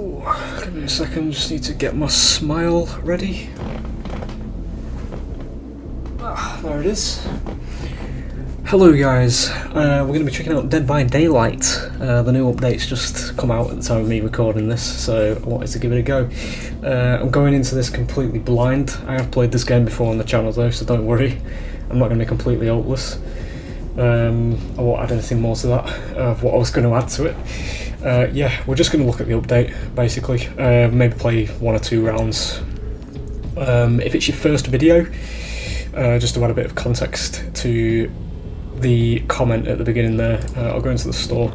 Oh, give me a second, just need to get my smile ready. There it is. Hello guys, we're going to be checking out Dead by Daylight. The new update's just come out at the time of me recording this, so I wanted to give it a go. I'm going into this completely blind. I have played this game before on the channel though, so don't worry. I'm not going to be completely hopeless. I won't add anything more to that of what I was going to add to it. Yeah, we're just going to look at the update, basically. Maybe play 1 or 2 rounds. If it's your first video, just to add a bit of context to the comment at the beginning there, I'll go into the store.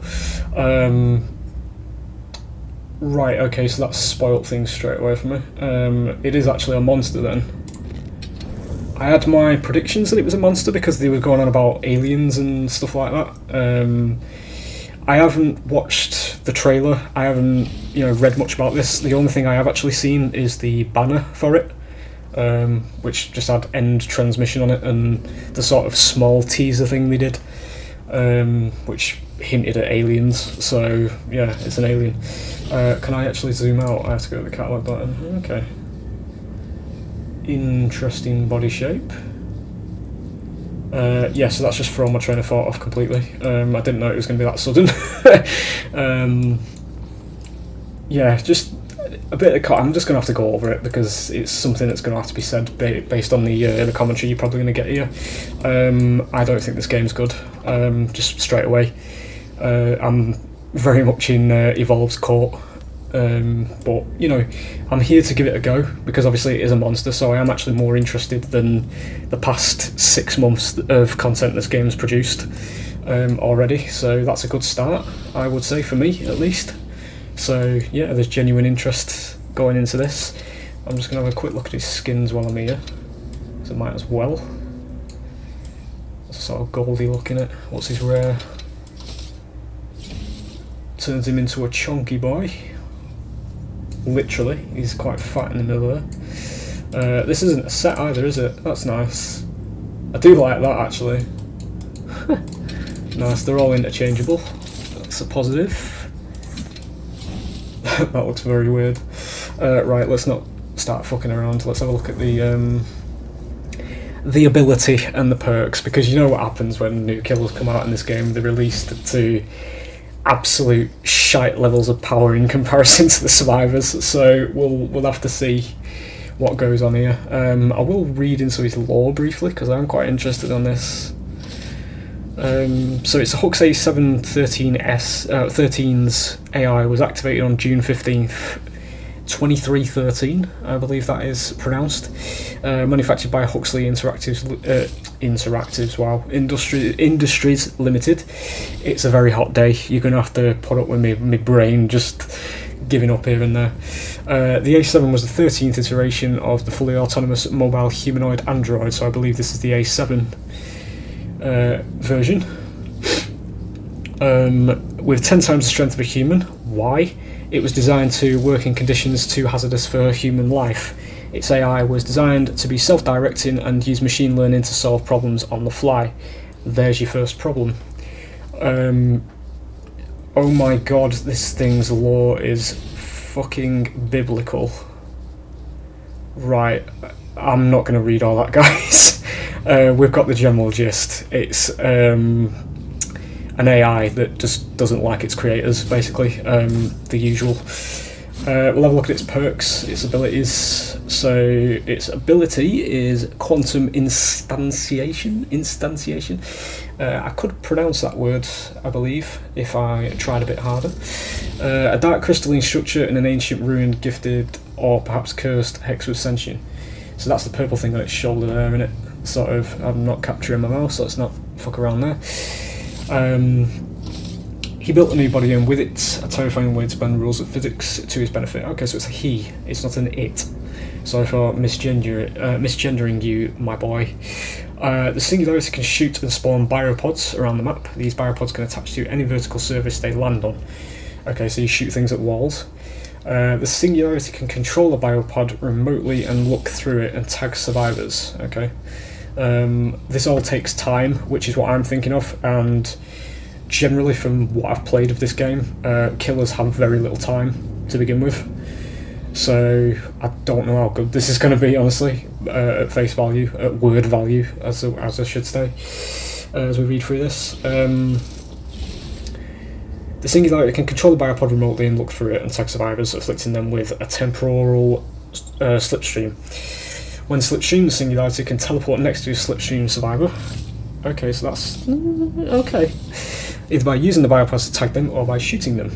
Right, okay, so that's spoilt things straight away for me. It is actually a monster then. I had my predictions that it was a monster because they were going on about aliens and stuff like that. I haven't watched the trailer, I haven't read much about this. The only thing I have actually seen is the banner for it, which just had end transmission on it, and the sort of small teaser thing they did, which hinted at aliens. So yeah, it's an alien. Can I actually zoom out? I have to go to the catalog button. Okay. Interesting body shape. Yeah, so that's just thrown my train of thought off completely. I didn't know it was going to be that sudden. Yeah, just a bit of I'm just going to have to go over it because it's something that's going to have to be said based on the commentary you're probably going to get here. I don't think this game's good, just straight away. I'm very much in Evolve's court, but I'm here to give it a go because obviously it is a monster, so I am actually more interested than the past 6 months of content this game's produced already, so that's a good start, I would say, for me at least. So yeah, there's genuine interest going into this. I'm just going to have a quick look at his skins while I'm here, so I might as well. It's sort of goldy looking at. What's his rare? Turns him into a chunky boy. Literally, he's quite fat in the middle there. This isn't a set either, is it? That's nice. I do like that actually. Nice, they're all interchangeable. That's a positive. That looks very weird. Right, let's not start fucking around. Let's have a look at the ability and the perks, because you know what happens when new killers come out in this game. They're released to absolute shite levels of power in comparison to the survivors, so we'll have to see what goes on here. I will read into his lore briefly because I'm quite interested on this. So it's a Hux A7 13's AI was activated on June 15th 2313, I believe that is pronounced. Manufactured by Huxley Interactives, Industries Limited. It's a very hot day. You're going to have to put up with my brain just giving up here and there. The A7 was the 13th iteration of the fully autonomous mobile humanoid android, so I believe this is the A7 version. With 10 times the strength of a human. Why? It was designed to work in conditions too hazardous for human life. Its AI was designed to be self-directing and use machine learning to solve problems on the fly. There's your first problem. Oh my god, this thing's lore is fucking biblical. Right, I'm not going to read all that, guys. We've got the general gist. It's an AI that just doesn't like its creators, basically. The usual. We'll have a look at its perks, its abilities. So its ability is quantum instantiation. I could pronounce that word, I believe, if I tried a bit harder. A dark crystalline structure in an ancient ruin gifted or perhaps cursed hex with sentient. So that's the purple thing on its shoulder there, innit? Sort of. I'm not capturing my mouse, so let's not fuck around there. He built a new body, and with it, a terrifying way to bend rules of physics to his benefit. Okay, so it's a he, it's not an it. Sorry for misgendering you, my boy. The Singularity can shoot and spawn biopods around the map. These biopods can attach to any vertical surface they land on. Okay, so you shoot things at walls. The Singularity can control a biopod remotely and look through it and tag survivors. Okay. This all takes time, which is what I'm thinking of, and generally from what I've played of this game, killers have very little time. to begin with. So I don't know how good this is going to be, honestly, at face value, at word value, as I should say, as we read through this. The Singularity can control the biopod remotely and look through it and tag survivors, afflicting them with a temporal slipstream. When slipstream, the Singularity can teleport next to a slipstream survivor. Okay, so that's okay. Either by using the biopods to tag them or by shooting them.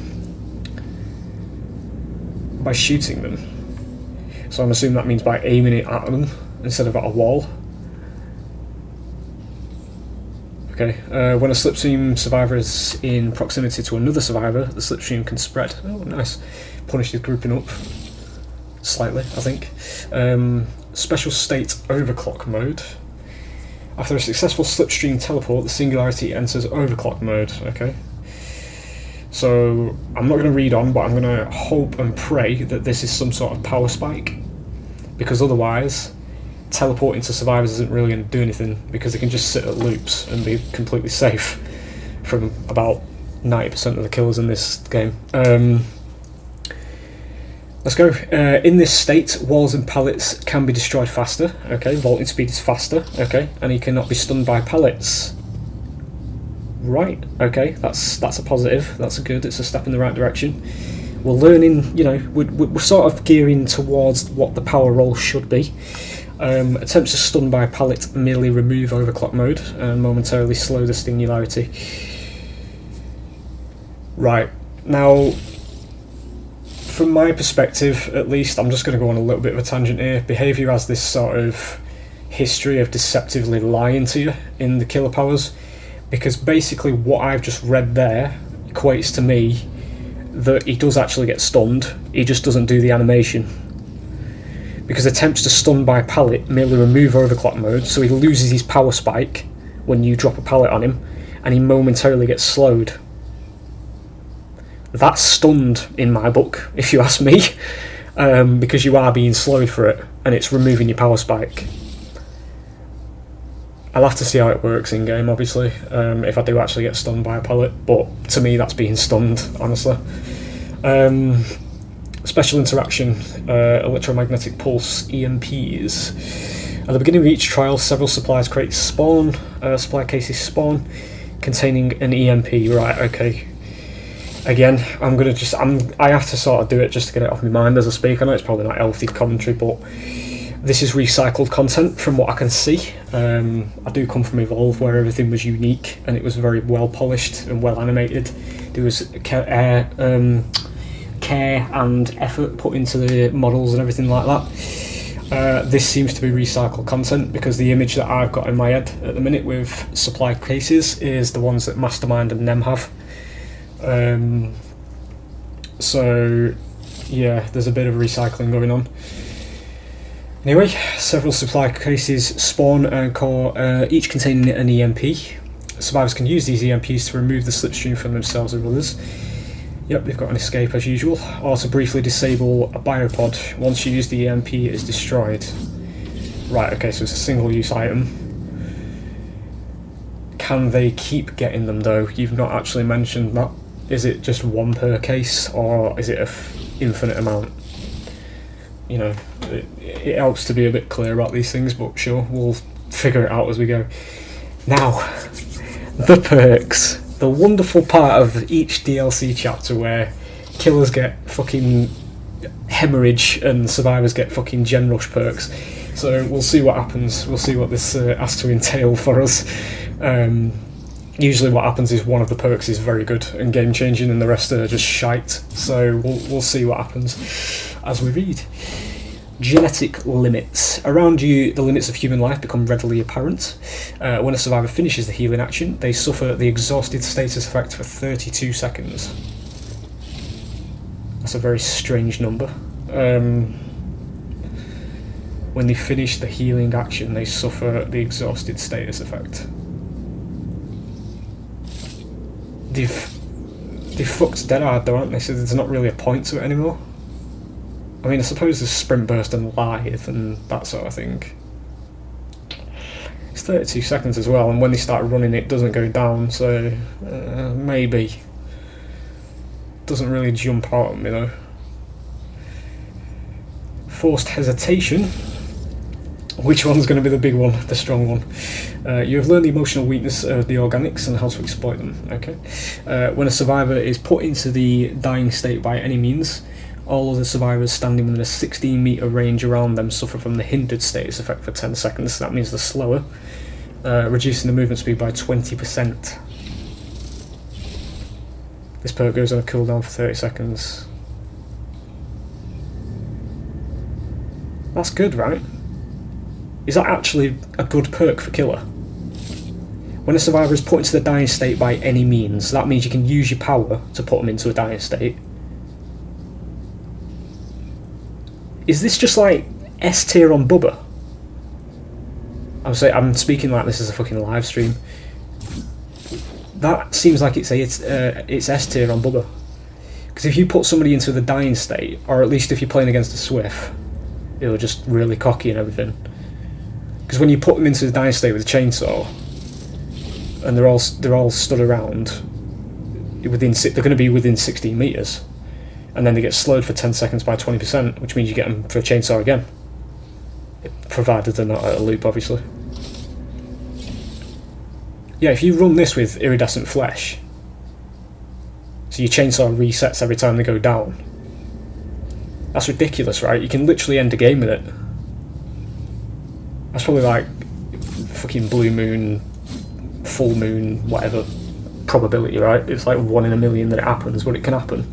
By shooting them. So I'm assuming that means by aiming it at them instead of at a wall. Okay, when a slipstream survivor is in proximity to another survivor, the slipstream can spread. Oh, nice. Punishes grouping up slightly, I think. Special state overclock mode. After a successful slipstream teleport, the Singularity enters overclock mode. Okay. So I'm not going to read on, but I'm going to hope and pray that this is some sort of power spike, because otherwise teleporting to survivors isn't really going to do anything, because they can just sit at loops and be completely safe from about 90% of the kills in this game. Let's go. In this state, walls and pallets can be destroyed faster. Okay, vaulting speed is faster. Okay, and he cannot be stunned by pallets. Right. Okay, that's a positive. That's a good. It's a step in the right direction. We're learning. You know, we're sort of gearing towards what the power roll should be. Attempts to stun by pallet merely remove overclock mode and momentarily slow the Singularity. Right. Now, from my perspective, at least, I'm just going to go on a little bit of a tangent here. Behaviour has this sort of history of deceptively lying to you in the killer powers, because basically what I've just read there equates to me that he does actually get stunned, he just doesn't do the animation. Because attempts to stun by pallet merely remove overclock mode, so he loses his power spike when you drop a pallet on him, and he momentarily gets slowed. That's stunned in my book, if you ask me, because you are being slowed for it, and it's removing your power spike. I'll have to see how it works in game, obviously, if I do actually get stunned by a pallet, but to me that's being stunned, honestly. Special interaction, electromagnetic pulse, EMPs. At the beginning of each trial, several supply cases spawn, containing an EMP. Right, okay. Again, I have to sort of do it just to get it off my mind as I speak. I know it's probably not healthy commentary, but this is recycled content from what I can see. I do come from Evolve, where everything was unique and it was very well polished and well animated. There was care and effort put into the models and everything like that. This seems to be recycled content, because the image that I've got in my head at the minute with supply cases is the ones that Mastermind and Nem have. So yeah, there's a bit of recycling going on. Anyway, several supply cases spawn and core, each containing an EMP. Survivors can use these EMPs to remove the slipstream from themselves or others. Yep, they've got an escape as usual, or to briefly disable a biopod. Once you use the EMP, it is destroyed. Right, okay, so it's a single-use item. Can they keep getting them though? You've not actually mentioned that. Is it just one per case, or is it an infinite amount? You know, it helps to be a bit clear about these things, but sure, we'll figure it out as we go. Now, the perks. The wonderful part of each DLC chapter where killers get fucking hemorrhage and survivors get fucking gen rush perks. So we'll see what happens. We'll see what this has to entail for us. Usually what happens is one of the perks is very good and game changing and the rest are just shite. So we'll see what happens as we read. Genetic limits. Around you, the limits of human life become readily apparent. When a survivor finishes the healing action, they suffer the exhausted status effect for 32 seconds. That's a very strange number. When they finish the healing action, they suffer the exhausted status effect. They've fucked dead hard though, aren't they? So there's not really a point to it anymore. I mean, I suppose there's sprint burst and lithe and that sort of thing. It's 32 seconds as well, and when they start running it doesn't go down, so maybe. Doesn't really jump out at me though. Forced hesitation. Which one's going to be the big one, the strong one? You have learned the emotional weakness of the organics and how to exploit them. Okay. When a survivor is put into the dying state by any means, all other survivors standing within a 16-meter range around them suffer from the hindered status effect for 10 seconds. That means they're slower, reducing the movement speed by 20%. This perk goes on a cooldown for 30 seconds. That's good, right? Is that actually a good perk for killer? When a survivor is put into the dying state by any means, that means you can use your power to put them into a dying state. Is this just like S tier on Bubba? I'm speaking like this is a fucking live stream. That seems like it's S tier on Bubba. Because if you put somebody into the dying state, or at least if you're playing against a Swift, it'll just really cocky and everything. Because when you put them into the dying state with a chainsaw, and they're all stood around, they're going to be within 16 meters, and then they get slowed for 10 seconds by 20%, which means you get them for a chainsaw again, provided they're not at a loop, obviously. Yeah, if you run this with iridescent flesh, so your chainsaw resets every time they go down, that's ridiculous, right? You can literally end a game with it. That's probably like fucking blue moon, full moon, whatever probability, right? It's like 1 in a million that it happens, but it can happen.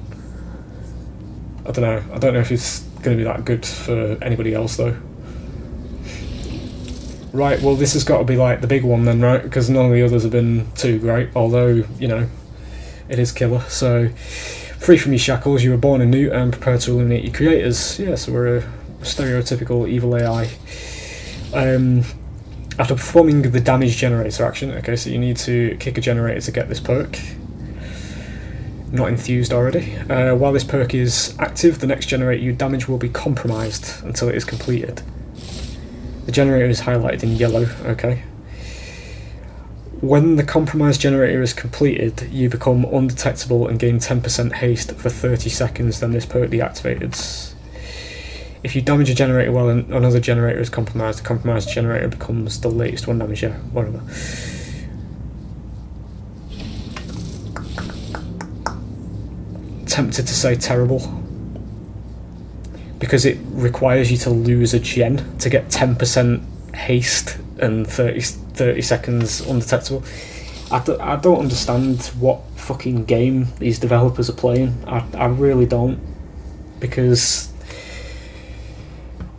I don't know. I don't know if it's going to be that good for anybody else though. Right, well this has got to be like the big one then, right? Because none of the others have been too great, although, you know, it is killer. So, free from your shackles, you were born anew and prepared to eliminate your creators. Yeah, so we're a stereotypical evil AI. After performing the damage generator action, okay, so you need to kick a generator to get this perk. Not enthused already. While this perk is active, the next generator you damage will be compromised until it is completed. The generator is highlighted in yellow, okay. When the compromised generator is completed, you become undetectable and gain 10% haste for 30 seconds, then this perk deactivated. If you damage a generator while another generator is compromised, the compromised generator becomes the latest one damage, yeah, whatever. Tempted to say terrible, because it requires you to lose a gen to get 10% haste and 30 seconds undetectable. I don't understand what fucking game these developers are playing. I really don't, because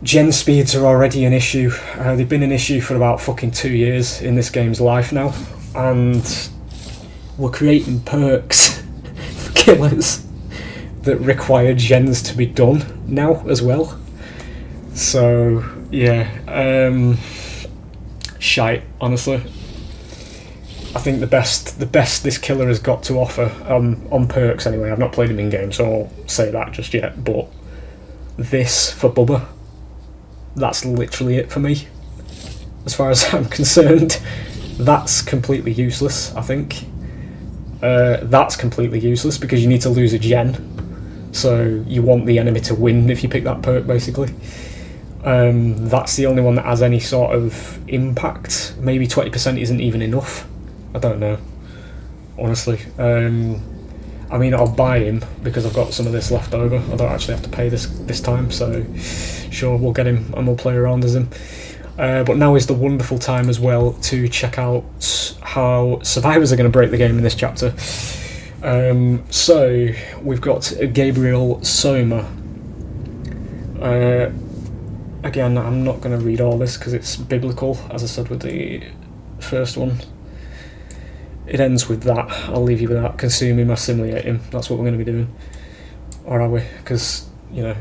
gen speeds are already an issue. They've been an issue for about fucking 2 years in this game's life now, and we're creating perks for killers that require gens to be done now as well. So yeah, shite, honestly. I think the best this killer has got to offer, on perks anyway, I've not played him in game so I won't say that just yet, but this for Bubba, that's literally it for me. As far as I'm concerned, that's completely useless, I think. That's completely useless because you need to lose a gen. So you want the enemy to win if you pick that perk, basically. That's the only one that has any sort of impact. Maybe 20% isn't even enough. I don't know, honestly. I mean, I'll buy him because I've got some of this left over. I don't actually have to pay this time, so sure, we'll get him and we'll play around as him. But now is the wonderful time as well to check out how survivors are going to break the game in this chapter. So we've got Gabriel Soma. Again, I'm not going to read all this because it's biblical, as I said with the first one. It ends with that. I'll leave you with that. Consume him, assimilate him. That's what we're going to be doing. Or are we? Because, you know,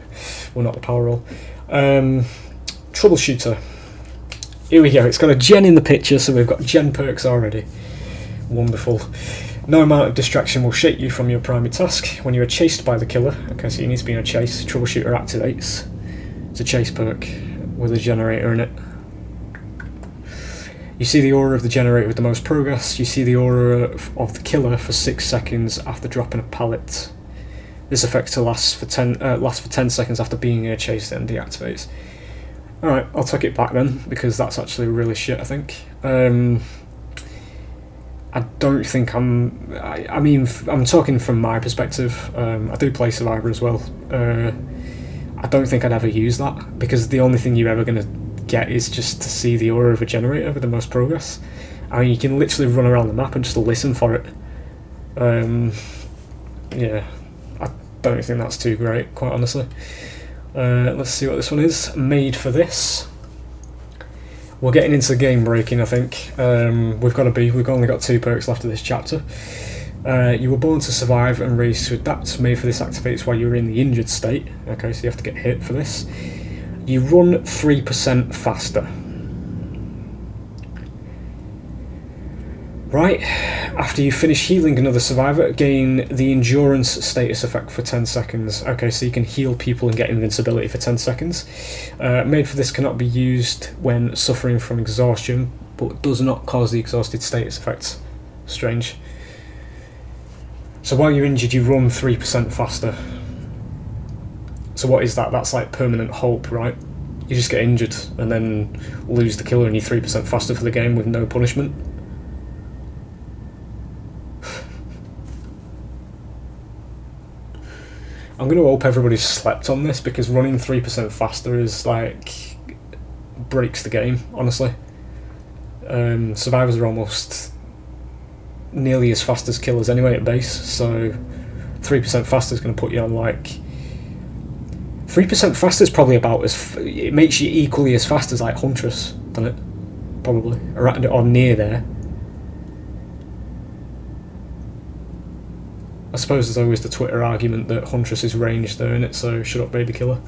we're not the power roll. Troubleshooter. Here we go. It's got a gen in the picture, so we've got gen perks already. Wonderful. No amount of distraction will shake you from your primary task. When you are chased by the killer, okay, so you need to be in a chase, Troubleshooter activates. It's a chase perk with a generator in it. You see the aura of the generator with the most progress. You see the aura of the killer for 6 seconds after dropping a pallet. This effect to last for 10 seconds after being chased and deactivates. Alright, I'll take it back then, because that's actually really shit, I think. I don't think I mean, I'm talking from my perspective. I do play Survivor as well. I don't think I'd ever use that, because the only thing you're ever going to get is just to see the aura of a generator with the most progress. I mean, you can literally run around the map and just listen for it. Yeah, I don't think that's too great, quite honestly. Let's see what this one is. Made for this. We're getting into game breaking, I think. We've only got 2 perks left of this chapter. You were born to survive and raised to adapt. Made for this activates while you're in the injured state. Okay, so you have to get hit for this. You run 3% faster. Right, after you finish healing another survivor, gain the endurance status effect for 10 seconds. Okay, so you can heal people and get invincibility for 10 seconds. Made for this cannot be used when suffering from exhaustion, but does not cause the exhausted status effect. Strange. So while you're injured, you run 3% faster. So what is that? That's like permanent hope, right? You just get injured and then lose the killer and you're 3% faster for the game with no punishment. I'm going to hope everybody's slept on this, because running 3% faster is like breaks the game, honestly. Survivors are almost nearly as fast as killers anyway at base, so 3% faster is going to put you on like 3% faster is probably about as it makes you equally as fast as like Huntress, doesn't it? Probably or near there. I suppose there's always the Twitter argument that Huntress is ranged there, innit? So shut up, baby killer.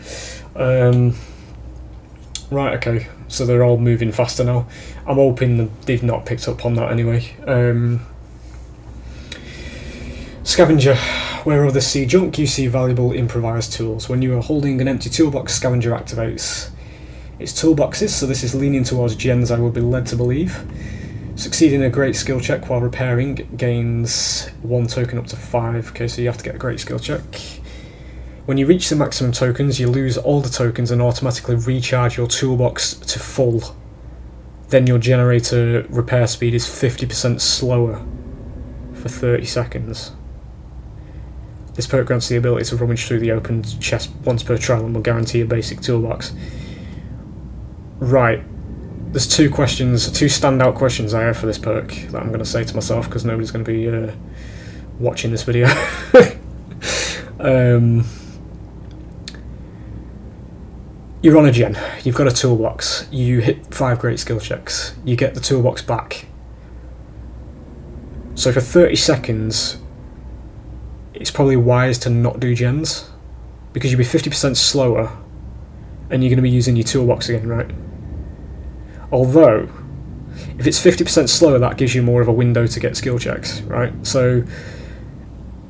Right, okay. So they're all moving faster now. I'm hoping that they've not picked up on that anyway. Scavenger. Where others see junk, you see valuable improvised tools. When you are holding an empty toolbox, Scavenger activates its toolboxes. So this is leaning towards gens, I will be led to believe. Succeeding a great skill check while repairing gains 1 token up to 5. Okay, so you have to get a great skill check. When you reach the maximum tokens, you lose all the tokens and automatically recharge your toolbox to full. Then your generator repair speed is 50% slower for 30 seconds. This perk grants the ability to rummage through the open chest once per trial and will guarantee a basic toolbox. Right. There's 2 standout questions I have for this perk that I'm going to say to myself, because nobody's going to be watching this video. You're on a gen, you've got a toolbox, you hit 5 great skill checks, you get the toolbox back. So for 30 seconds, it's probably wise to not do gens, because you'll be 50% slower, and you're going to be using your toolbox again, right? Although, if it's 50% slower, that gives you more of a window to get skill checks, right? So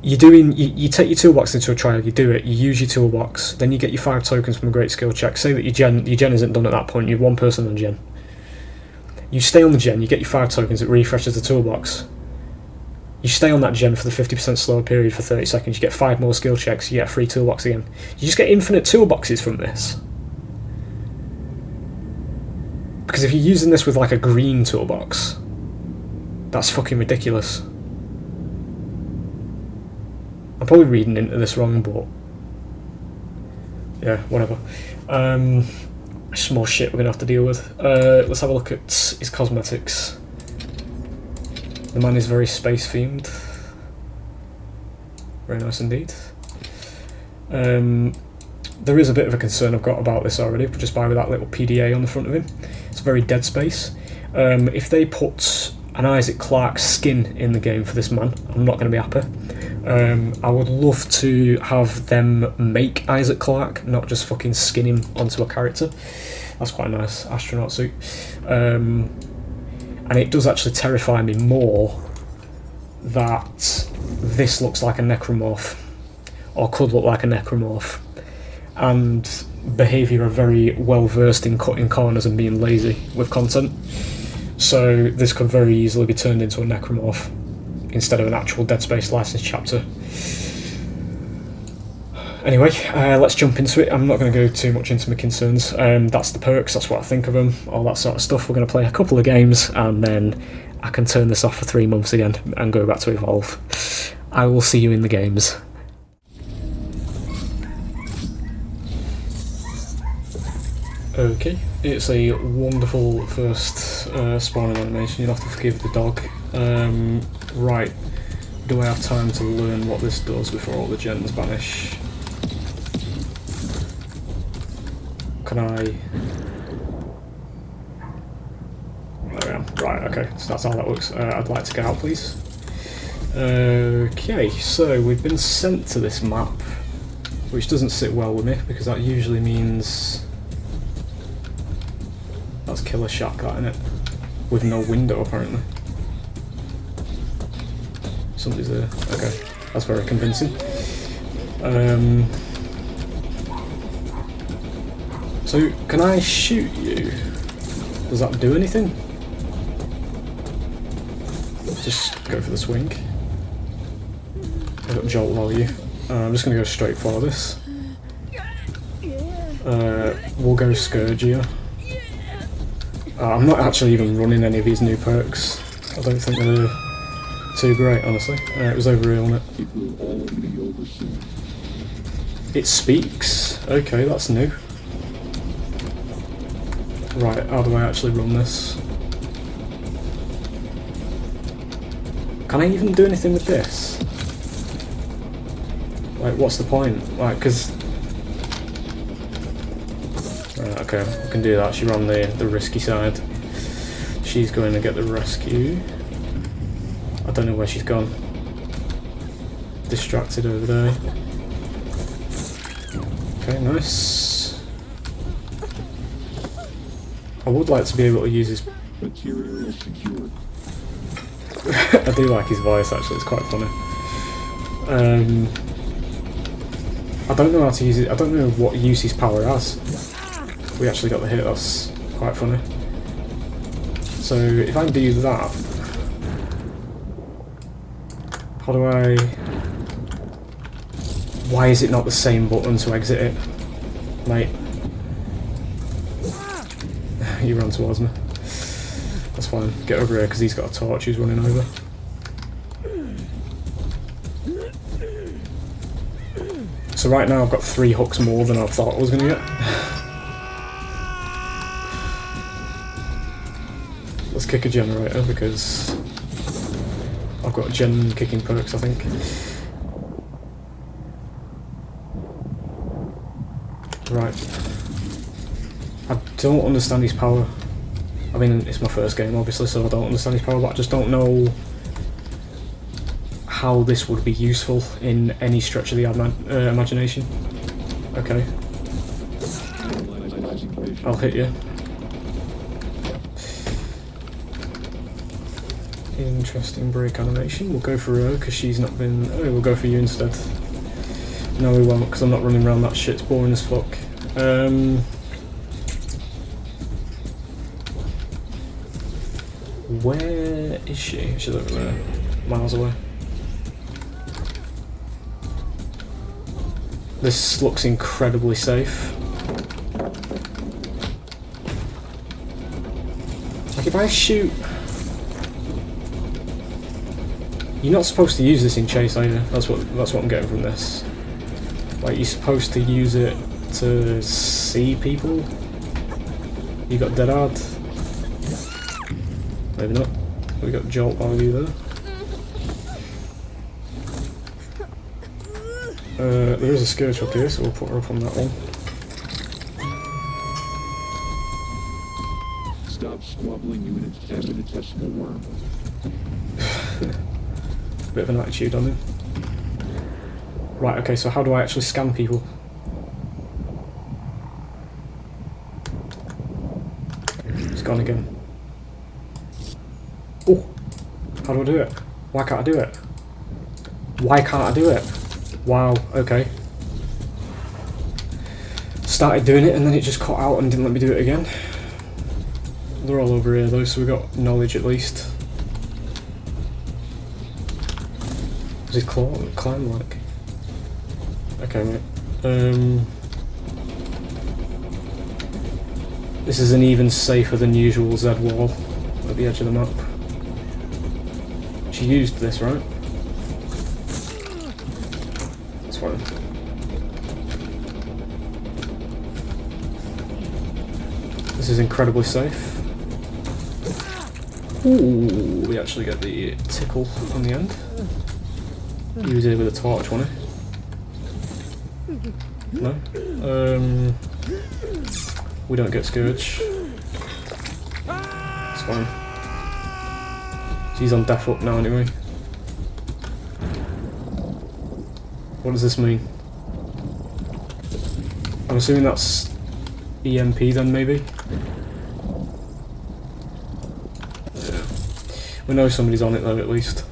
you take your toolbox into a trial, you do it, you use your toolbox, then you get your 5 tokens from a great skill check. Say that your gen isn't done at that point, you're 1 person on gen. You stay on the gen, you get your 5 tokens, it refreshes the toolbox. You stay on that gen for the 50% slower period for 30 seconds, you get 5 more skill checks, you get a free toolbox again. You just get infinite toolboxes from this. Because if you're using this with like a green toolbox, that's fucking ridiculous. I'm probably reading into this wrong, but yeah, whatever. Some more shit we're going to have to deal with. Let's have a look at his cosmetics. The man is very space themed. Very nice indeed. There is a bit of a concern I've got about this already, just by with that little PDA on the front of him. It's very Dead Space. If they put an Isaac Clarke skin in the game for this man, I'm not going to be happy. I would love to have them make Isaac Clarke, not just fucking skin him onto a character. That's quite a nice astronaut suit. And it does actually terrify me more that this looks like a necromorph, or could look like a necromorph, and Behaviour are very well versed in cutting corners and being lazy with content, so this could very easily be turned into a necromorph instead of an actual Dead Space licensed chapter. Anyway, let's jump into it. I'm not going to go too much into my concerns. That's the perks, that's what I think of them, all that sort of stuff. We're going to play a couple of games and then I can turn this off for 3 months again and go back to Evolve. I will see you in the games. Okay, it's a wonderful first spawning animation. You'll have to forgive the dog. Right, do I have time to learn what this does before all the gens vanish? Can I... There I am. Right, okay, so that's how that works. I'd like to get out, please. Okay, so we've been sent to this map, which doesn't sit well with me, because that usually means... That's Killer Shack, that, innit? With no window, apparently. Somebody's there. Okay, that's very convincing. So, can I shoot you? Does that do anything? Just go for the swing. I've got jolt value. I'm just going to go straight for this. We'll go Scourge here. I'm not actually even running any of these new perks. I don't think they're too great, honestly. It was over here, wasn't it? It speaks. Okay, that's new. Right, how do I actually run this? Can I even do anything with this? Like, what's the point? Like, because... okay, I can do that. She ran the risky side. She's going to get the rescue. I don't know where she's gone. Distracted over there. Okay, nice. I would like to be able to use his... Material secured. I do like his voice, actually, it's quite funny. I don't know how to use it. I don't know what use his power has. We actually got the hit, that's quite funny. So if I do that, how do I... Why is it not the same button to exit it? Mate. He ran towards me. That's fine, get over here because he's got a torch he's running over. So right now I've got 3 hooks more than I thought I was going to get. Let's kick a generator because I've got gen kicking perks, I think. Right. I don't understand his power. I mean, it's my first game, obviously, so I don't understand his power, but I just don't know how this would be useful in any stretch of the imagination. Okay. I'll hit you. Interesting break animation. We'll go for her because she's not been... Oh, we'll go for you instead. No, we won't because I'm not running around that shit. It's boring as fuck. Where is she? She's over there. Miles away. This looks incredibly safe. Like if I shoot... You're not supposed to use this in chase, are you? That's what I'm getting from this. Like you're supposed to use it to see people. You got dead hard. Maybe not. We got jolt value there. There is a scourge up here, so we'll put her up on that one. Stop squabbling, unit. Infinitesimal worm. Bit of an attitude on him. Right, okay, so how do I actually scan people? It's gone again. Oh! How do I do it? Why can't I do it? Why can't I do it? Wow, okay. Started doing it and then it just cut out and didn't let me do it again. They're all over here though, so we got knowledge at least. What's his climb like? Okay, mate. This is an even safer than usual Z wall at the edge of the map. She used this, right? That's fine. This is incredibly safe. Ooh, we actually get the tickle on the end. He was here with a torch, wasn't he? No? We don't get Scourge. It's fine. She's on death up now anyway. What does this mean? I'm assuming that's EMP then, maybe? Yeah. We know somebody's on it though, at least.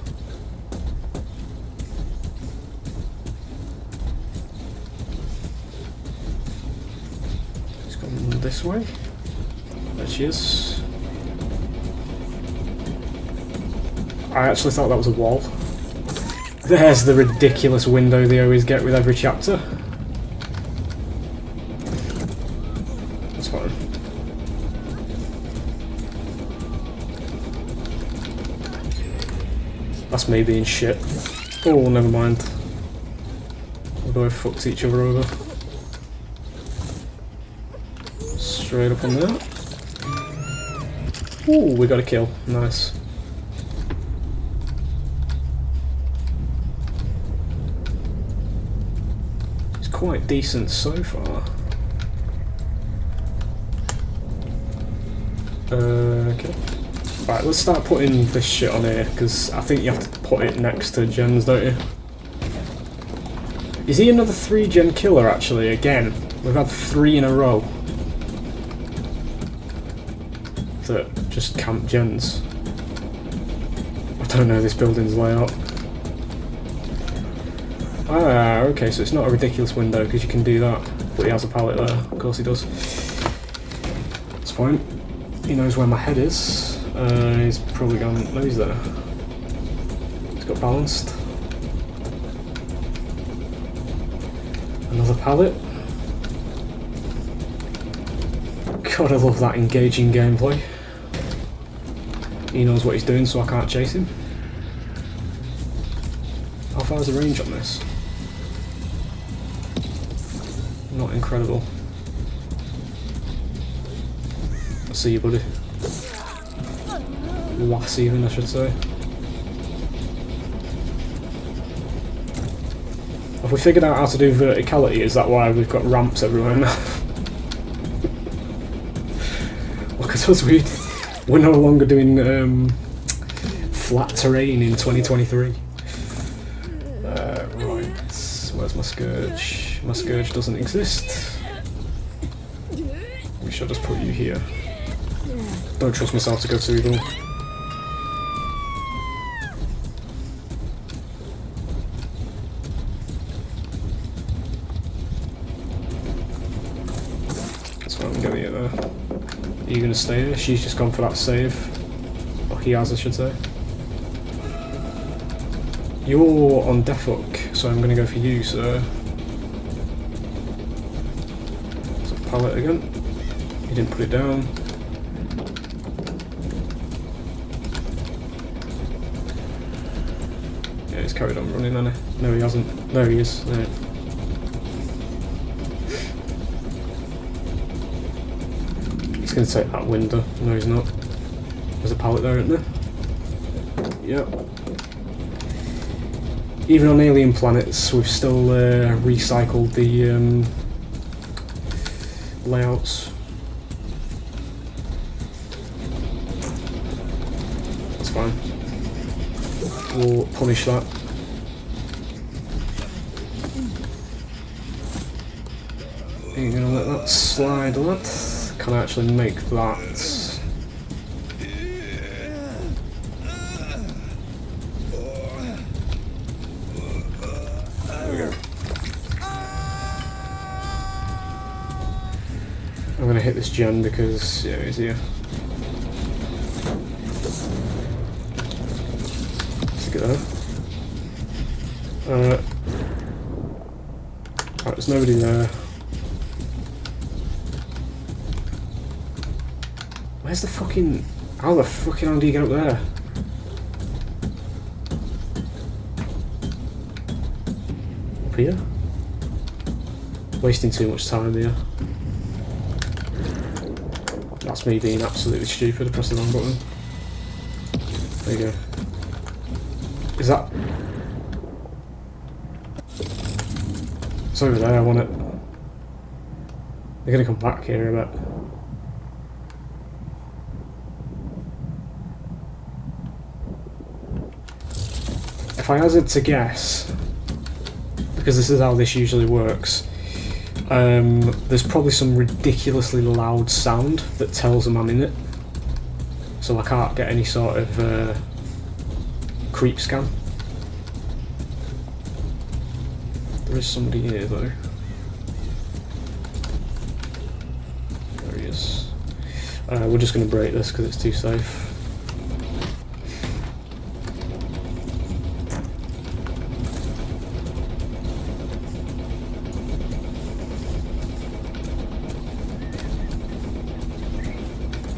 He's gone this way. There she is. I actually thought that was a wall. There's the ridiculous window they always get with every chapter. That's fine. That's me being shit. Oh, never mind. We both fucked each other over. Straight up on there. Ooh, we got a kill. Nice. Quite decent so far. Okay. Right, let's start putting this shit on here, because I think you have to put it next to gens, don't you? Is he another 3-gen killer, actually, again? We've had 3 in a row that just camp gens. I don't know this building's layout. Ah, okay, so it's not a ridiculous window because you can do that, but he has a pallet there. Of course he does. It's fine. He knows where my head is. He's probably gone. No, he's there. He's got balanced. Another pallet. God, I love that engaging gameplay. He knows what he's doing, so I can't chase him. How far is the range on this? Not incredible. I see you, buddy. Lass even, I should say. Have we figured out how to do verticality? Is that why we've got ramps everywhere now? Look at us, we're no longer doing flat terrain in 2023. Right, where's my Scourge? My Scourge doesn't exist. We should just put you here. Don't trust myself to go through them. That's what I'm going to get there. Are you going to stay here? She's just gone for that save. Or he has, I should say. You're on death hook, so I'm going to go for you, sir. There's a pallet again. He didn't put it down. Yeah, he's carried on running, hasn't he? No, he hasn't. There he is. There. He's going to take that window. No, he's not. There's a pallet there, isn't there? Yep. Even on alien planets, we've still recycled the layouts. That's fine. We'll punish that. Are you gonna let that slide, lad? Can I actually make that? I'm gonna hit this gen because, yeah, he's here. Let's get there. Right, there's nobody there. Where's the fucking... How the fucking hell do you get up there? Up here? Wasting too much time here. That's me being absolutely stupid. I pressed the wrong button. There you go. Is that... It's over there, I want it. They're gonna come back here, I bet. If I hazard to guess, because this is how this usually works, there's probably some ridiculously loud sound that tells them I'm in it, so I can't get any sort of creep scan. There is somebody here though. There he is. We're just going to break this because it's too safe.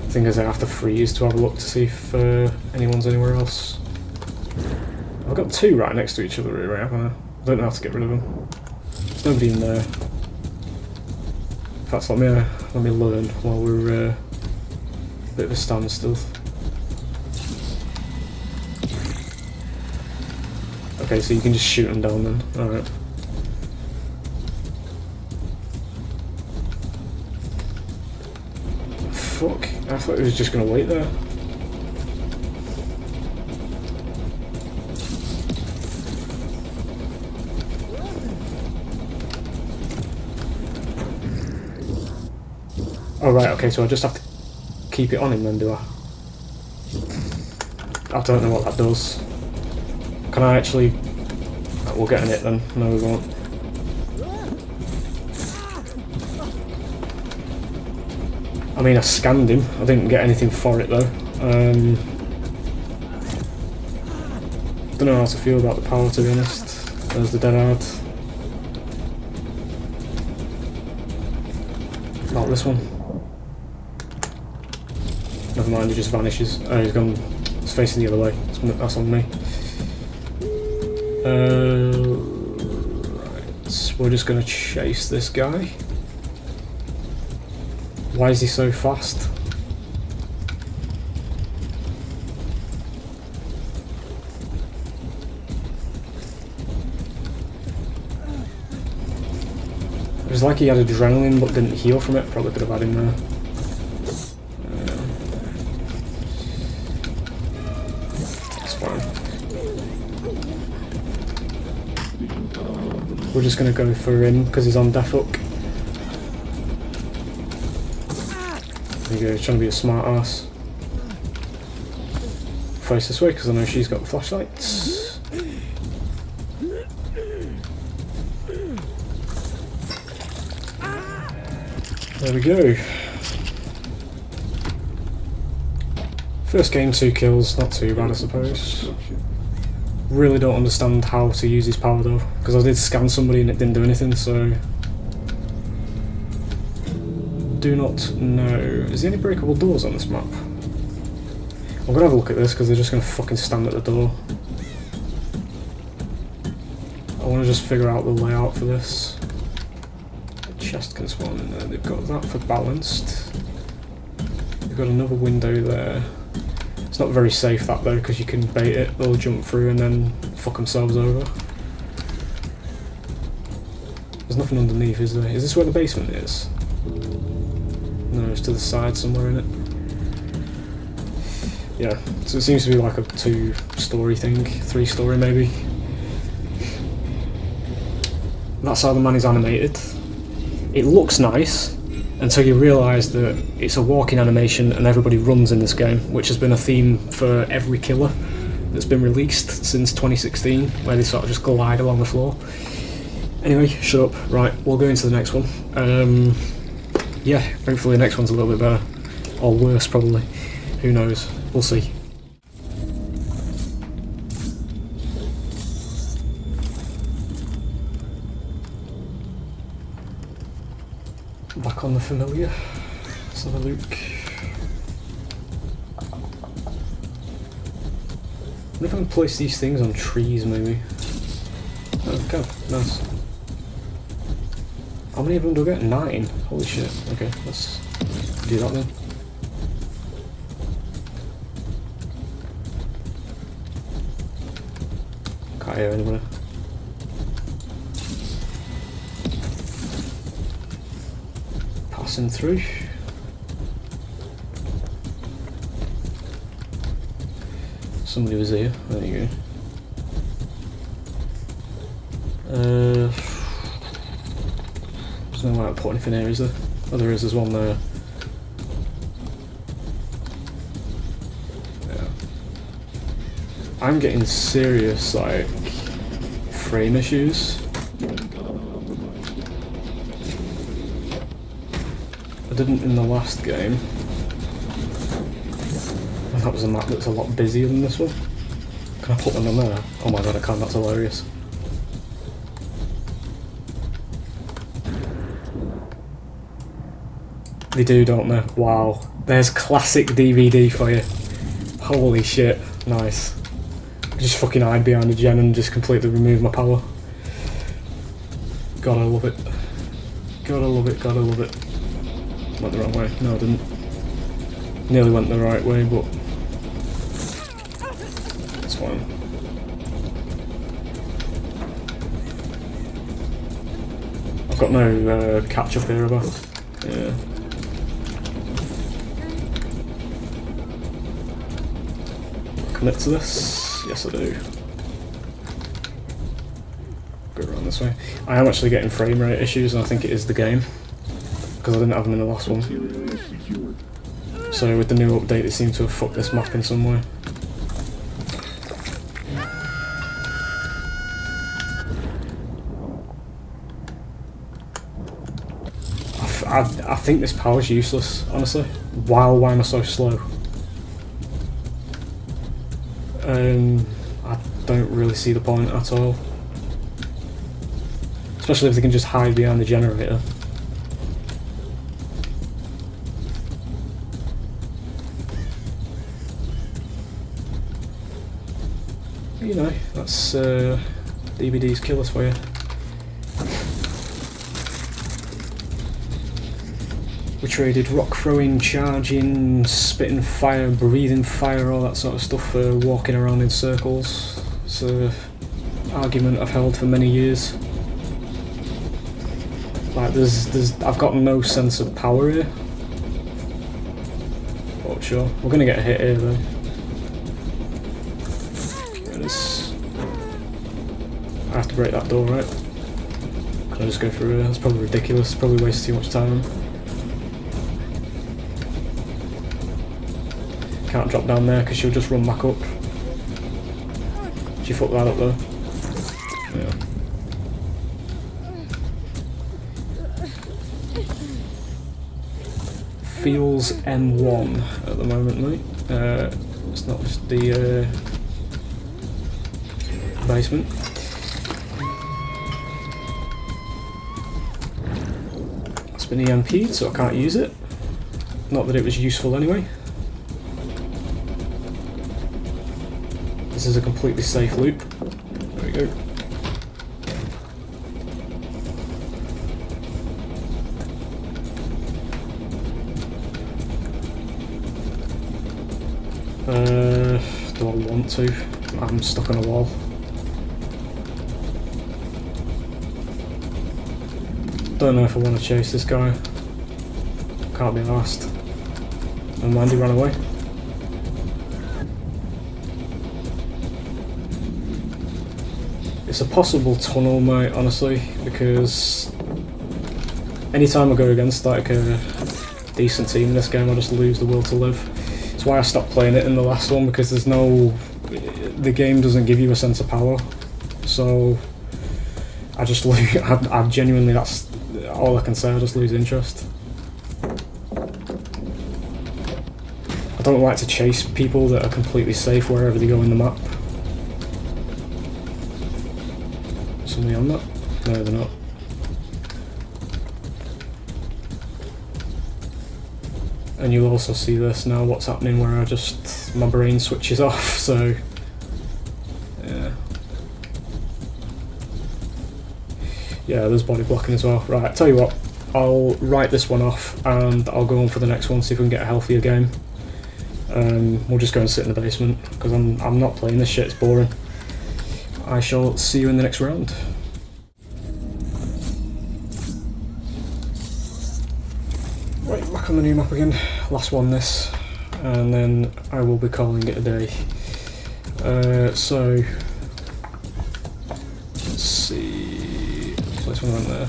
The thing is, I have to freeze to have a look to see if anyone's anywhere else. I've got two right next to each other here, haven't I? I don't know how to get rid of them. There's nobody in there. In fact, let me learn while we're a bit of a standstill. Okay, so you can just shoot them down then. Alright. Fuck, I thought he was just going to wait there. Oh right, okay, so I just have to keep it on him then, do I? I don't know what that does. Can I actually... Right, we'll get in it then. No, we won't. I mean, I scanned him. I didn't get anything for it though. Don't know how to feel about the power, to be honest. There's the dead hard. Not this one. Never mind, he just vanishes. Oh, he's gone. He's facing the other way. That's on me. Right. We're just gonna chase this guy. Why is he so fast? It was like he had adrenaline but didn't heal from it. Probably could have had him there. We're just going to go for him because he's on death hook. There you go, he's trying to be a smart ass. Face this way because I know she's got the flashlights. There we go. First game, 2 kills, not too bad I suppose. Really don't understand how to use his power though, because I did scan somebody and it didn't do anything, so... Do not know. Is there any breakable doors on this map? I'm gonna have a look at this because they're just gonna fucking stand at the door. I wanna just figure out the layout for this. The chest can spawn in there, they've got that for balanced. They've got another window there. It's not very safe that though, because you can bait it, they'll jump through and then fuck themselves over. There's nothing underneath, is there? Is this where the basement is? No, it's to the side somewhere in it. Yeah, so it seems to be like a 2-story thing, 3-story maybe. That's how the man is animated. It looks nice, until you realise that it's a walking animation and everybody runs in this game, which has been a theme for every killer that's been released since 2016, where they sort of just glide along the floor. Anyway, shut up. Right, we'll go into the next one. Yeah, hopefully the next one's a little bit better. Or worse, probably. Who knows? We'll see. Back on the familiar. Let's have a look. I wonder if I can place these things on trees, maybe. Oh, okay, nice. How many of them do I get? 9? Holy shit. Okay, let's do that then. Can't hear anybody. Passing through. Somebody was here. There you go. There's no way to put anything here, is there? Oh, there is. There's one there. Yeah. I'm getting serious, like, frame issues. I didn't in the last game. And that was a map that's a lot busier than this one. Can I put them in there? Oh my god, I can, that's hilarious. They do, don't they? Wow. There's classic DBD for you. Holy shit. Nice. I just fucking hide behind a gen and just completely remove my power. Gotta love it. Gotta love it, gotta love it. Went the wrong way. No, I didn't. Nearly went the right way, but it's fine. I've got no catch up here about. Yeah. Commit to this? Yes, I do. Go around this way. I am actually getting frame rate issues, and I think it is the game. Because I didn't have them in the last one. So with the new update, they seem to have fucked this map in some way. I think this power's useless, honestly. Why am I so slow? I don't really see the point at all. Especially if they can just hide behind the generator. You know, that's DBD's killers for you. We traded rock throwing, charging, spitting fire, breathing fire, all that sort of stuff for walking around in circles. It's an argument I've held for many years. Like, I've got no sense of power here. But sure, we're gonna get a hit here though. I have to break that door, right? Can I just go through here? That's probably ridiculous, probably waste too much time. Can't drop down there because she'll just run back up. She fucked that up though. Yeah. Feels M1 at the moment, mate. It's not just the basement. It's been EMP'd, so I can't use it. Not that it was useful anyway. This is a completely safe loop. There we go. Do I want to? I'm stuck on a wall. Don't know if I want to chase this guy. Can't be asked. And Mandy ran away. It's a possible tunnel, mate, honestly, because anytime I go against like a decent team in this game, I just lose the will to live. It's why I stopped playing it in the last one, because there's no... the game doesn't give you a sense of power. So I just lose... I genuinely, that's all I can say, I just lose interest. I don't like to chase people that are completely safe wherever they go in the map. Somebody on that? No, they're not. and you'll also see this now, what's happening where my brain switches off, so yeah, there's body blocking as well. Right, tell you what, I'll write this one off and I'll go on for the next one, see if we can get a healthier game. We'll just go and sit in the basement because I'm not playing this shit, it's boring. I shall see you in the next round. Right, back on the new map again. Last one this, and then I will be calling it a day. So let's see. Place one around there.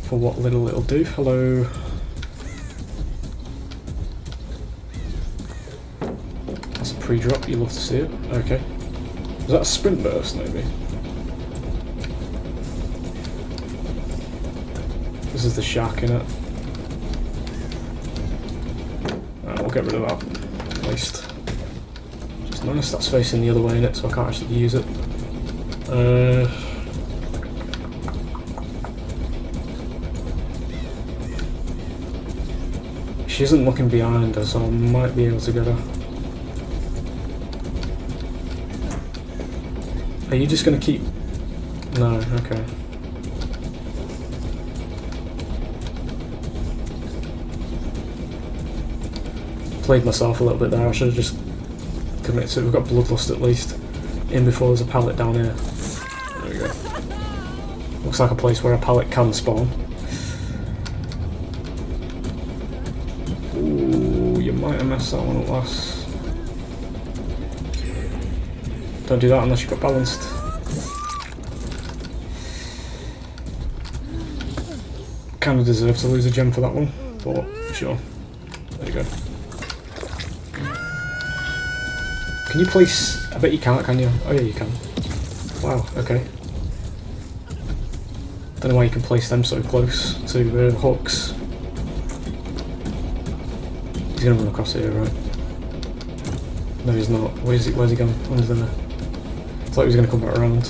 For what little it'll do. Hello. That's a pre-drop. You love to see it. Okay. Is that a sprint burst maybe? This is the shack, innit? We'll get rid of that, at least. Just nice, that's facing the other way, innit, so I can't actually use it. She isn't looking behind her, so I might be able to get her. Are you just gonna keep... No, okay. Played myself a little bit there, I should have just committed to it. We've got bloodlust at least in before there's a pallet down here. There we go. Looks like a place where a pallet can spawn. Ooh, you might have messed that one up last. Don't do that unless you've got balanced. Kind of deserve to lose a gem for that one, but sure. There you go. Can you place... I bet you can't, can you? Oh yeah, you can. Wow, okay. Don't know why you can place them so close to hooks. He's gonna run across here, right? No, he's not. Where's he going? Where's there? I thought he was gonna come back around.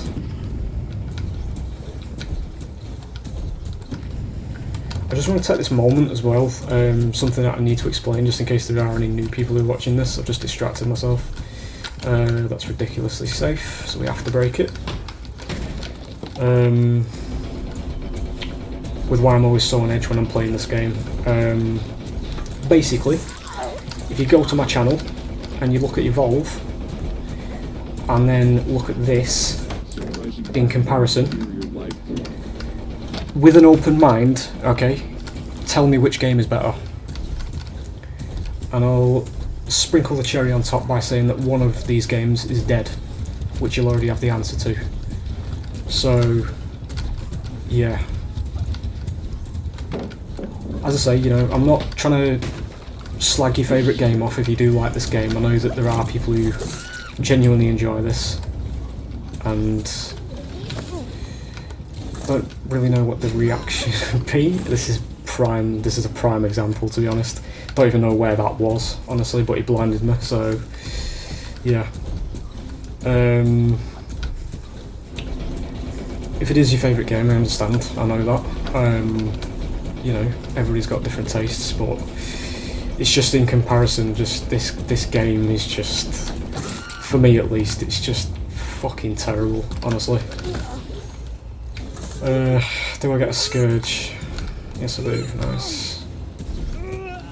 I just want to take this moment as well, something that I need to explain just in case there are any new people who are watching this. I've just distracted myself. That's ridiculously safe, so we have to break it. With why I'm always so on edge when I'm playing this game. Basically, if you go to my channel and you look at Evolve, and then look at this in comparison, with an open mind, okay, tell me which game is better. And I'll sprinkle the cherry on top by saying that one of these games is dead, which you'll already have the answer to. So, yeah. As I say, you know, I'm not trying to slag your favourite game off if you do like this game. I know that there are people who genuinely enjoy this, and don't really know what the reaction would be. This is a prime example, to be honest. Don't even know where that was, honestly, but he blinded me, so yeah. If it is your favourite game, I understand, I know that. You know, everybody's got different tastes, but it's just in comparison, just this game is just, for me at least, it's just fucking terrible, honestly. Do I get a Scourge? Yes I do, nice.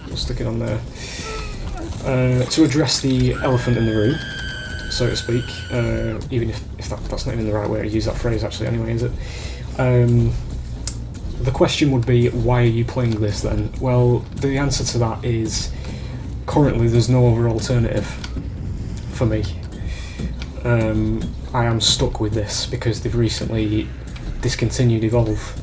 We'll stick it on there. To address the elephant in the room, so to speak, even if that's not even the right way to use that phrase actually anyway, is it? The question would be, why are you playing this then? Well, the answer to that is, currently there's no other alternative for me. I am stuck with this because they've recently discontinued Evolve,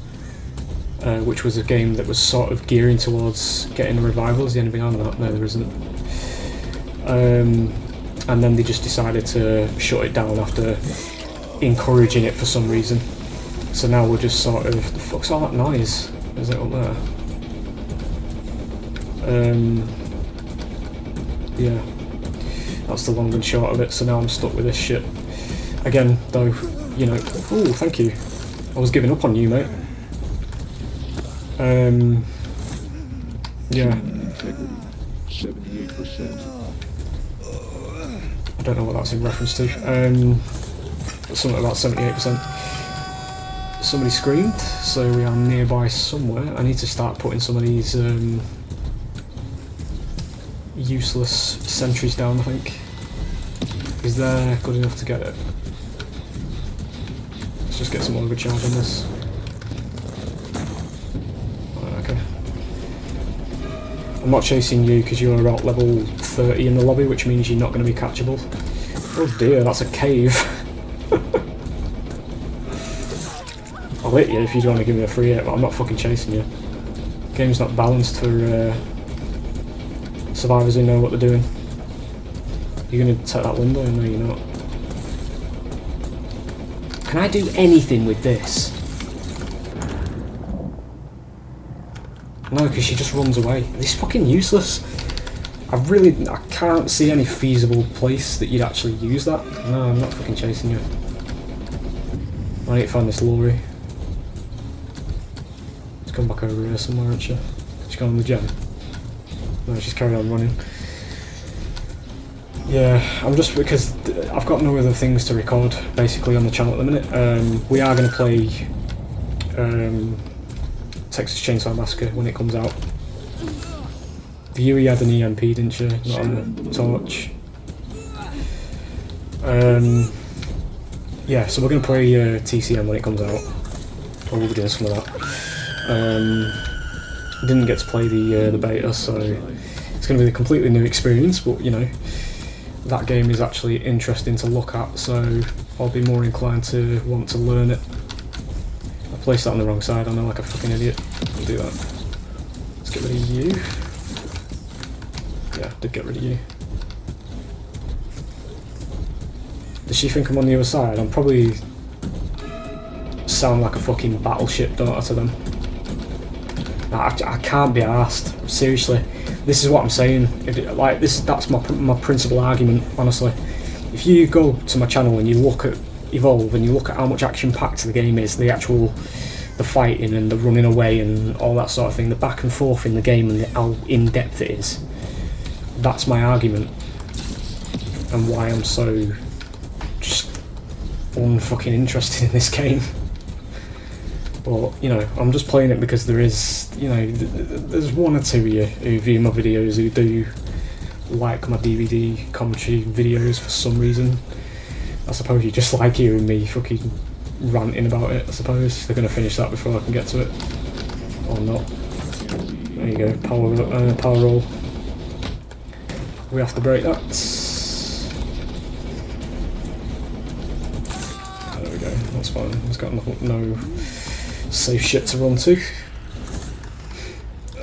which was a game that was sort of gearing towards getting a revival. Is there anything on that? No, there isn't. And then they just decided to shut it down after encouraging it for some reason. So now we're just sort of, the fuck's all that noise? Is it up there? Yeah, that's the long and short of it. So now I'm stuck with this shit. Again, though, you know, ooh, thank you. I was giving up on you, mate. Yeah. Integrity, 78%. I don't know what that's in reference to. Something about 78%. Somebody screamed, so we are nearby somewhere. I need to start putting some of these useless sentries down, I think. Is there good enough to get it? Let's just get some more charge on this. Okay. I'm not chasing you because you're about level 30 in the lobby, which means you're not going to be catchable. Oh dear, that's a cave. I'll hit you if you want to give me a free hit, but I'm not fucking chasing you. The game's not balanced for survivors who know what they're doing. You're going to take that window? No, you're not. Can I do anything with this? No, because she just runs away. This is fucking useless. I can't see any feasible place that you'd actually use that. No, I'm not fucking chasing you. I need to find this lorry. She's come back over here somewhere, hasn't she? She's gone on the gem. No, she's carried on running. Yeah, I'm just, because I've got no other things to record basically on the channel at the minute. We are going to play Texas Chainsaw Massacre when it comes out. The Yui had an EMP, didn't you? Not on the torch. Yeah, so we're going to play TCM when it comes out. Or we'll be doing some of that. Didn't get to play the beta, so it's going to be a completely new experience, but you know, that game is actually interesting to look at, so I'll be more inclined to want to learn it. I placed that on the wrong side, I know, like a fucking idiot. I'll do that. Let's get rid of you. Yeah, did get rid of you. Does she think I'm on the other side? I'm probably sound like a fucking battleship, don't I, to them? I can't be arsed. Seriously, this is what I'm saying. That's my principal argument, honestly. If you go to my channel and you look at Evolve and you look at how much action-packed the game is, the fighting and the running away and all that sort of thing, the back and forth in the game and how in-depth it is, that's my argument. And why I'm so just unfucking interested in this game. But, you know, I'm just playing it because there is, you know, there's one or two of you who view my videos who do like my DBD commentary videos for some reason. I suppose you just like hearing me fucking ranting about it, I suppose. They're going to finish that before I can get to it. Or not. There you go, power roll. We have to break that. There we go, that's fine. It's got no safe shit to run to.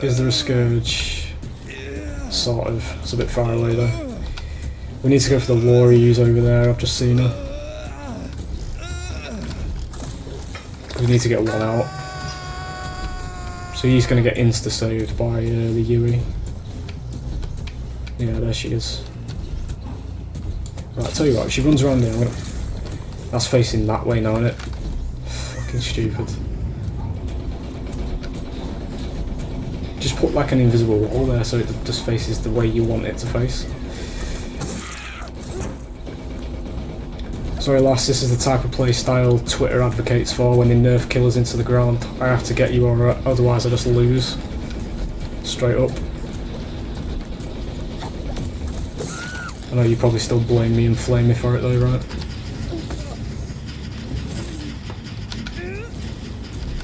Is there a scourge? Sort of. It's a bit far away though. We need to go for the lorries over there, I've just seen her. We need to get one out. So he's going to get insta-saved by the Yui. Yeah, there she is. Right, I'll tell you what, if she runs around there, that's facing that way now, isn't it? Fucking stupid. Just put like an invisible wall there so it just faces the way you want it to face. Sorry lass, this is the type of play style Twitter advocates for when they nerf killers into the ground. I have to get you or otherwise I just lose. Straight up. I know you probably still blame me and flame me for it though, right?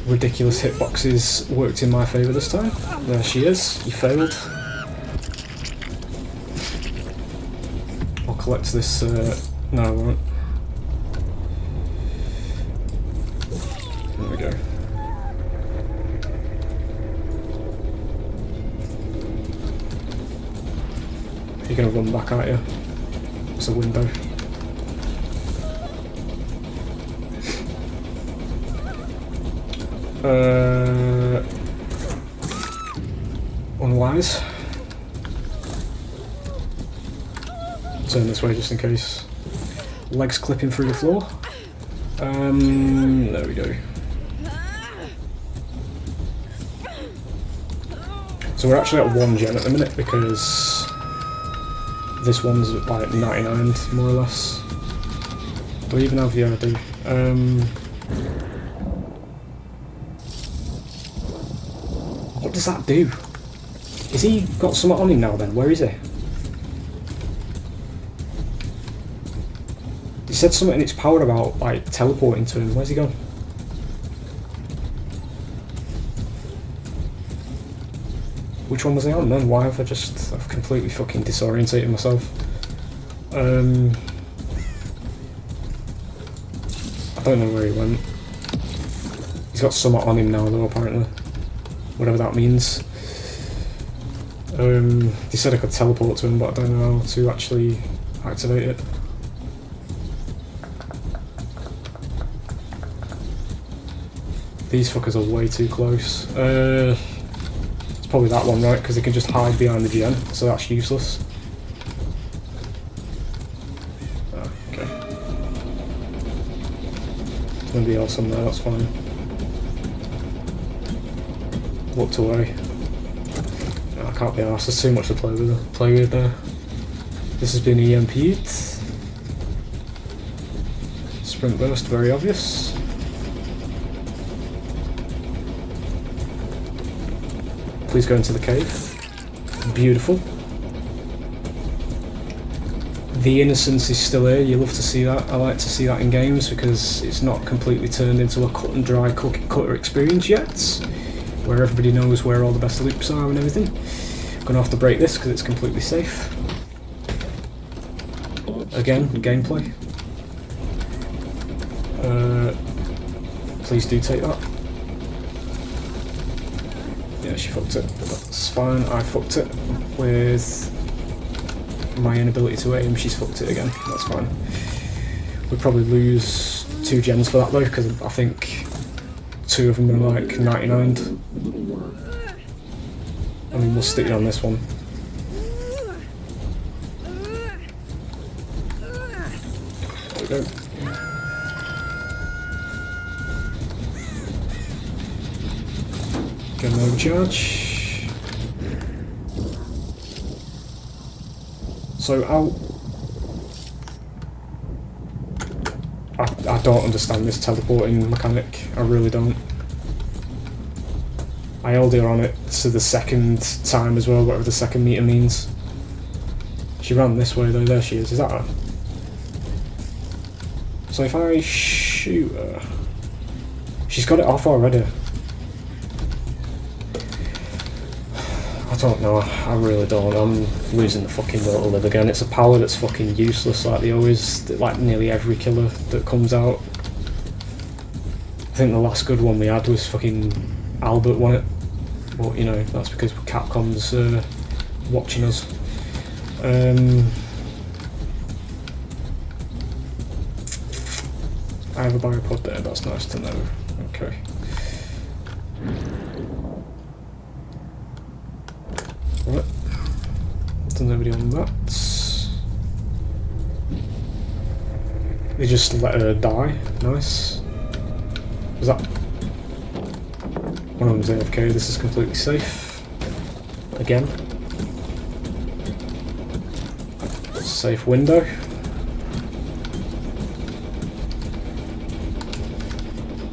Ridiculous hitboxes worked in my favour this time. There she is. You failed. I'll collect this. No, I won't. There we go. You're gonna run back, aren't you? It's a window. Unwise. Turn this way just in case. Legs clipping through the floor. There we go. So we're actually at 1 gen at the minute because this one's at like 99 more or less. Do I even have, yeah I do. What does that do? Is he got something on him now then? Where is he? He said something in its power about like teleporting to him. Where's he gone? Which one was I on then? Why have I've completely fucking disorientated myself. I don't know where he went. He's got something on him now though apparently. Whatever that means. They said I could teleport to him, but I don't know how to actually activate it. These fuckers are way too close. It's probably that one, right? Because they can just hide behind the gen, so that's useless. Oh, okay. Somebody else on there, that's fine. Looked away. No, I can't be arsed, there's too much to play with there. This has been EMP'd. Sprint burst, very obvious. Please go into the cave. Beautiful. The innocence is still here, you love to see that. I like to see that in games because it's not completely turned into a cut and dry cookie cutter experience yet, where everybody knows where all the best loops are and everything. I'm gonna have to break this because it's completely safe. Again, gameplay. Please do take that. Yeah, she fucked it. That's fine. I fucked it with my inability to aim. She's fucked it again. That's fine. We'd probably lose 2 gens for that though, because I think 2 of them are like 99. I mean, we'll stick it on this one. There we go. Get an overcharge. So I don't understand this teleporting mechanic. I really don't. I held her on it to the second time as well, whatever the second meter means. She ran this way though. There she is. Is that her? So if I shoot her, she's got it off already. I don't know, I really don't. I'm losing the fucking will to live again. It's a power that's fucking useless, like they always, like nearly every killer that comes out. I think the last good one we had was fucking Albert won it. But you know, that's because Capcom's watching us. I have a biopod there, that's nice to know. Okay. Right. There's nobody on that. They just let her die. Nice. Was that... One of them's AFK, this is completely safe. Again. Safe window.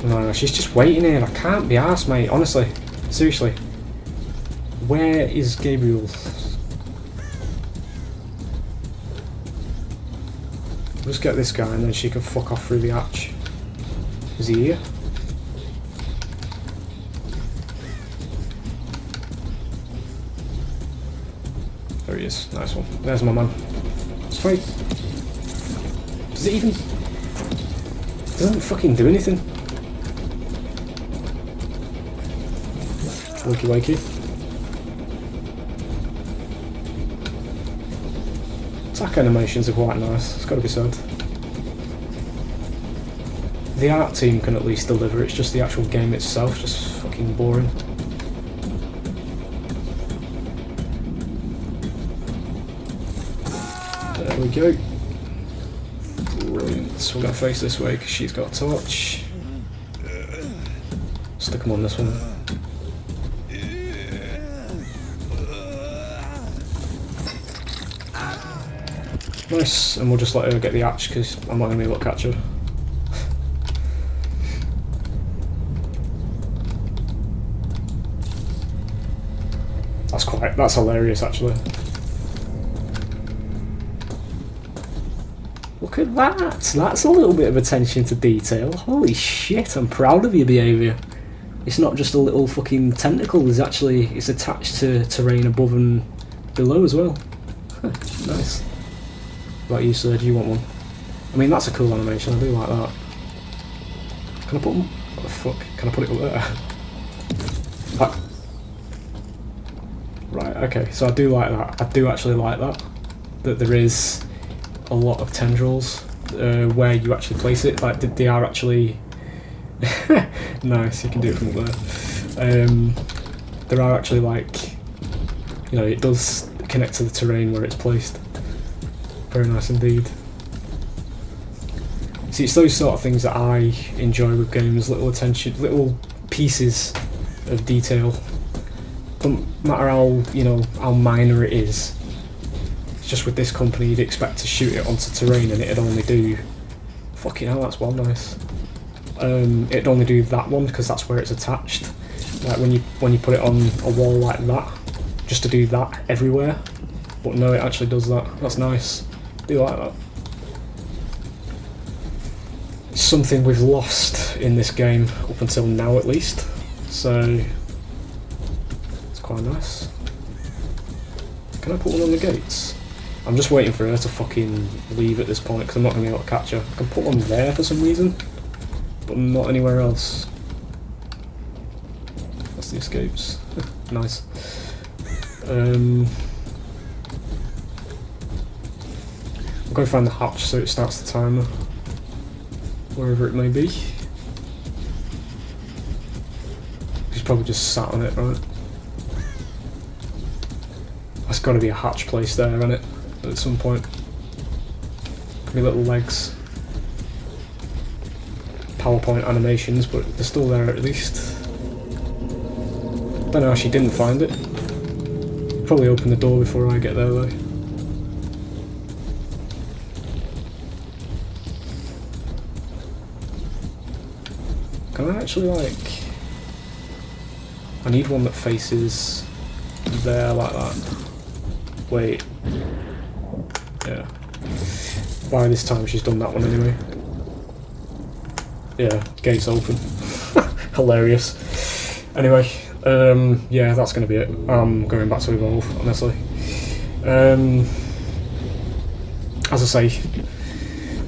No, she's just waiting here. I can't be arsed, mate. Honestly. Seriously. Where is Gabriel? Just get this guy and then she can fuck off through the arch. Is he here? There he is. Nice one. There's my man. Let's fight. Does it even... It doesn't fucking do anything. Wakey wakey. Attack animations are quite nice, it's got to be said. The art team can at least deliver, it's just the actual game itself, just fucking boring. There we go. Brilliant. So we're going to face this way because she's got a torch. Stick them on this one. Nice, and we'll just let her get the hatch because I'm not going to be able to catch her. That's hilarious actually. Look at that! That's a little bit of attention to detail. Holy shit, I'm proud of your behaviour. It's not just a little fucking tentacle, it's attached to terrain above and below as well. Nice. What about you, sir? Do you want one? I mean, that's a cool animation, I do like that. Can I put them? What the fuck? Can I put it up there? Ah. Right, okay, so I do like that. I do actually like that. That there is a lot of tendrils where you actually place it. Like, they are actually... Nice, you can do it from up there. There are actually, like... You know, it does connect to the terrain where it's placed. Very nice indeed. See, it's those sort of things that I enjoy with games. Little attention, little pieces of detail. Don't matter how, you know, how minor it is. It's just with this company you'd expect to shoot it onto terrain and it'd only do... Fucking hell, that's well nice. It'd only do that one because that's where it's attached. Like when you put it on a wall like that, just to do that everywhere. But no, it actually does that. That's nice. I do like that. It's something we've lost in this game up until now at least. So it's quite nice. Can I put one on the gates? I'm just waiting for her to fucking leave at this point because I'm not going to be able to catch her. I can put one there for some reason, but not anywhere else. That's the escapes. Nice. I'll go find the hatch so it starts the timer. Wherever it may be. He's probably just sat on it, right? That's got to be a hatch place there, isn't it? At some point. Could be little legs. PowerPoint animations, but they're still there at least. Don't know how she didn't find it. Probably open the door before I get there though. Can I actually, like... I need one that faces there like that. Wait. Yeah. By this time she's done that one anyway. Yeah, gate's open. Hilarious. Anyway, yeah, that's going to be it. I'm going back to Evolve, honestly. As I say,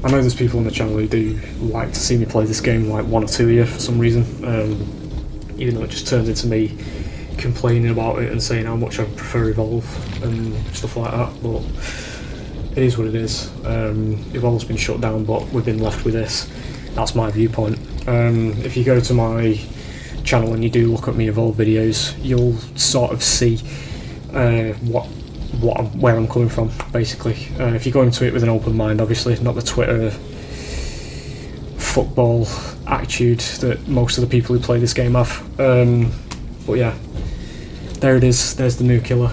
I know there's people on the channel who do like to see me play this game, like one or two a year for some reason, even though it just turns into me complaining about it and saying how much I prefer Evolve and stuff like that, but it is what it is. Evolve's been shut down, but we've been left with this. That's my viewpoint. If you go to my channel and you do look at me Evolve videos, you'll sort of see where I'm coming from, basically. If you go into it with an open mind, obviously, not the Twitter football attitude that most of the people who play this game have. But yeah, there it is, there's the new killer.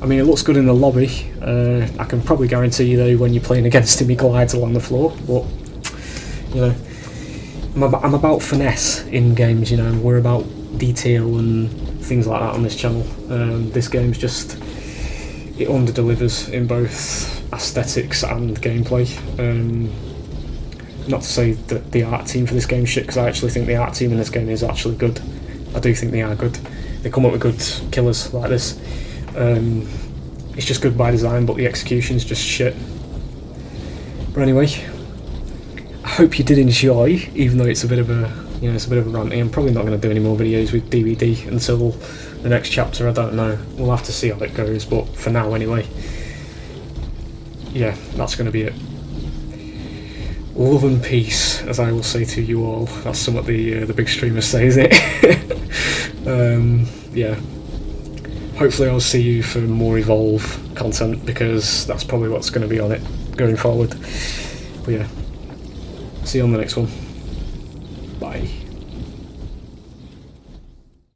I mean, it looks good in the lobby. I can probably guarantee you though, when you're playing against him, he glides along the floor, but, you know, I'm about finesse in games, you know, we're about detail and things like that on this channel. This game's just... it under-delivers in both aesthetics and gameplay. Not to say that the art team for this game is shit, because I actually think the art team in this game is actually good. I do think they are good. They come up with good killers like this. It's just good by design, but the execution's just shit. But anyway, I hope you did enjoy, even though it's a bit of a, you know, it's a bit of a ranty. I'm probably not going to do any more videos with DBD until the next chapter. I don't know. We'll have to see how it goes, but for now anyway, yeah, that's going to be it. Love and peace, as I will say to you all. That's somewhat the big streamers say, isn't it? Yeah. Hopefully I'll see you for more Evolve content, because that's probably what's going to be on it going forward. But yeah, see you on the next one.